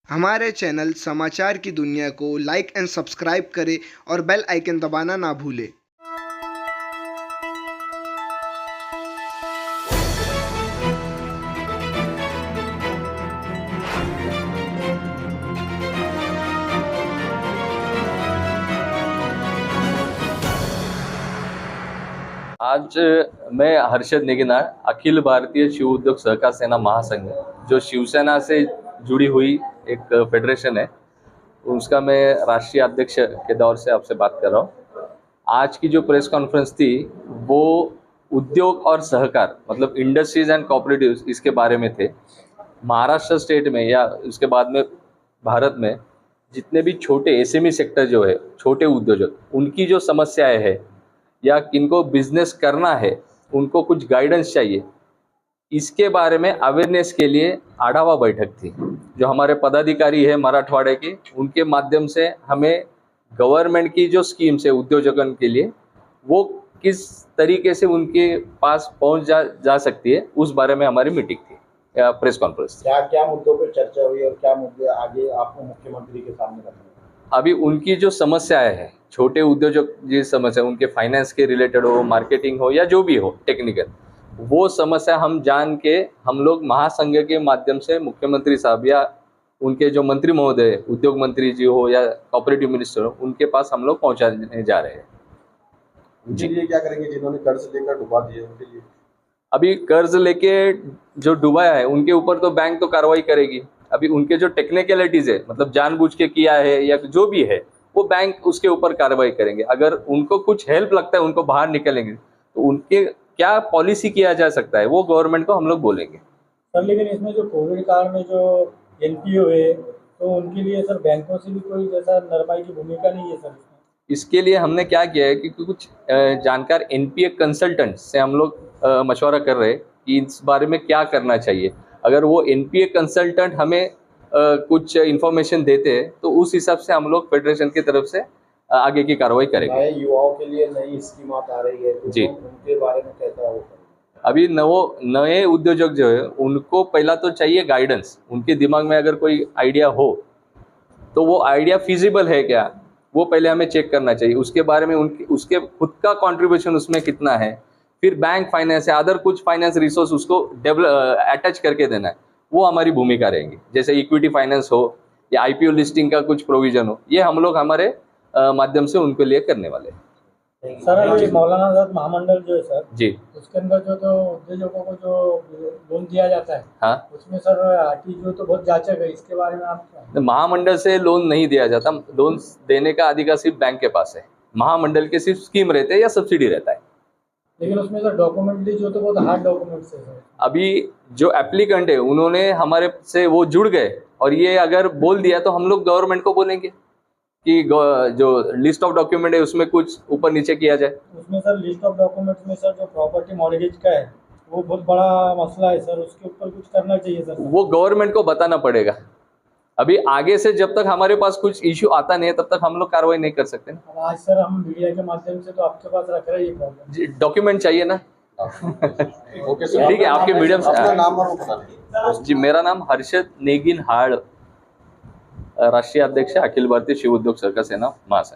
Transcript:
हमारे चैनल समाचार की दुनिया को लाइक एंड सब्सक्राइब करें और बेल आइकन दबाना ना भूलें। आज मैं हर्षद नेगिनार, अखिल भारतीय शिव उद्योग सहकार सेना महासंघ, जो शिवसेना से जुड़ी हुई एक फेडरेशन है, उसका मैं राष्ट्रीय अध्यक्ष के दौर से आपसे बात कर रहा हूँ। आज की जो प्रेस कॉन्फ्रेंस थी वो उद्योग और सहकार मतलब इंडस्ट्रीज एंड कोऑपरेटिव्स इसके बारे में थे। महाराष्ट्र स्टेट में या उसके बाद में भारत में जितने भी छोटे एसएमई सेक्टर जो है, छोटे उद्योजक, उनकी जो समस्याएं है या किनको बिजनेस करना है, उनको कुछ गाइडेंस चाहिए, इसके बारे में अवेयरनेस के लिए आढावा बैठक थी। जो हमारे पदाधिकारी है मराठवाड़े के, उनके माध्यम से हमें गवर्नमेंट की जो स्कीम्स है उद्योजकों के लिए, वो किस तरीके से उनके पास पहुंच जा सकती है, उस बारे में हमारी मीटिंग थी, प्रेस कॉन्फ्रेंस। क्या क्या मुद्दों पर चर्चा हुई और क्या मुद्दे आगे आपको मुख्यमंत्री के सामने रखने? अभी उनकी जो समस्याएं हैं, छोटे उद्योजक जी समस्या, उनके फाइनेंस के रिलेटेड हो, मार्केटिंग हो या जो भी हो टेक्निकल, वो समस्या हम जान के हम लोग महासंघ के माध्यम से मुख्यमंत्री साहब या उनके जो मंत्री महोदय, उद्योग मंत्री जी हो या कोऑपरेटिव मिनिस्टर हो, उनके पास हम लोग पहुंचाने जा रहे हैं। उनके लिए क्या करेंगे जिन्होंने कर्ज लेकर डुबा दिए उनके लिए? अभी कर्ज लेके जो डुबाया है उनके ऊपर तो बैंक तो कार्रवाई करेगी। अभी उनके जो टेक्निकलिटीज है, मतलब जानबूझ के किया है या जो भी है, वो बैंक उसके ऊपर कार्रवाई करेंगे। अगर उनको कुछ हेल्प लगता है, उनको बाहर निकलेंगे, तो उनके क्या पॉलिसी किया जा सकता है वो गवर्नमेंट को हम लोग बोलेंगे। सर लेकिन इसमें जो कोविड काल में जो एनपीओ है, तो उनके लिए सर बैंकों से भी कोई जैसा नरमाई की भूमिका नहीं है सर? इसके लिए हमने क्या किया है कि कुछ जानकार एनपीए कंसल्टेंट से हम लोग मशवरा कर रहे हैं कि इस बारे में क्या करना चाहिए। अगर वो एनपीए कंसल्टेंट हमें कुछ इन्फॉर्मेशन देते हैं तो उस हिसाब से हम लोग फेडरेशन की तरफ से आगे की कार्रवाई करेंगे। नए युवाओं के लिए नई स्कीम आ रही है, तो जी, उनके बारे में कैसा होगा? अभी नए उद्योजक जो है उनको पहला तो चाहिए गाइडेंस। उनके दिमाग में अगर कोई आइडिया हो तो वो आइडिया फिजिबल है क्या, वो पहले हमें चेक करना चाहिए। उसके बारे में उसके खुद का कंट्रीब्यूशन उसमें कितना है, फिर बैंक फाइनेंस या अदर कुछ फाइनेंस रिसोर्स उसको अटैच करके देना है, वो हमारी भूमिका रहेगी। जैसे इक्विटी फाइनेंस हो या आईपीओ लिस्टिंग का कुछ प्रोविजन हो, ये हम लोग हमारे माध्यम से उनके लिए करने वाले हैं। सर ये मौलाना आजाद महामंडल जो है सर जी, उसके अंदर जो तो उद्योजकों को जो लोन दिया जाता है, हाँ, उसमें सर आरटी जो तो बहुत जांचक है, इसके बारे में आप क्या? महामंडल से लोन नहीं दिया जाता। लोन देने का अधिकार सिर्फ बैंक के पास है। महामंडल के सिर्फ स्कीम रहते हैं या सब्सिडी रहता है। लेकिन उसमें सर डॉक्यूमेंटली जो तो बहुत हार्ड डॉक्यूमेंट्स है सर। अभी जो एप्लीकेंट है उन्होंने हमारे से वो जुड़ गए, और ये अगर बोल दिया तो हम लोग गवर्नमेंट को बोलेंगे कि जो लिस्ट ऑफ डॉक्यूमेंट है उसमें कुछ ऊपर नीचे किया जाए। उसमें सर लिस्ट ऑफ डॉक्यूमेंट्स में सर जो प्रॉपर्टी मॉर्गेज का है वो बहुत बड़ा मसला है सर, उसके ऊपर कुछ करना चाहिए सर। वो गवर्नमेंट को बताना पड़ेगा। अभी आगे से जब तक हमारे पास कुछ इश्यू आता नहीं है तब तक हम लोग कार्रवाई नहीं कर सकते। अब आज सर हम मीडिया के माध्यम से तो आपके पास रख रहे हैं ये प्रॉब्लम। डॉक्यूमेंट चाहिए ना। ओके सर, ठीक है, आपके मीडियम से। अपना नाम और बता दीजिए। जी, मेरा नाम हर्षद नेगिनहाड़, राष्ट्रीय अध्यक्ष अखिल भारतीय शिव उद्योग सहकार सेना महासंघ।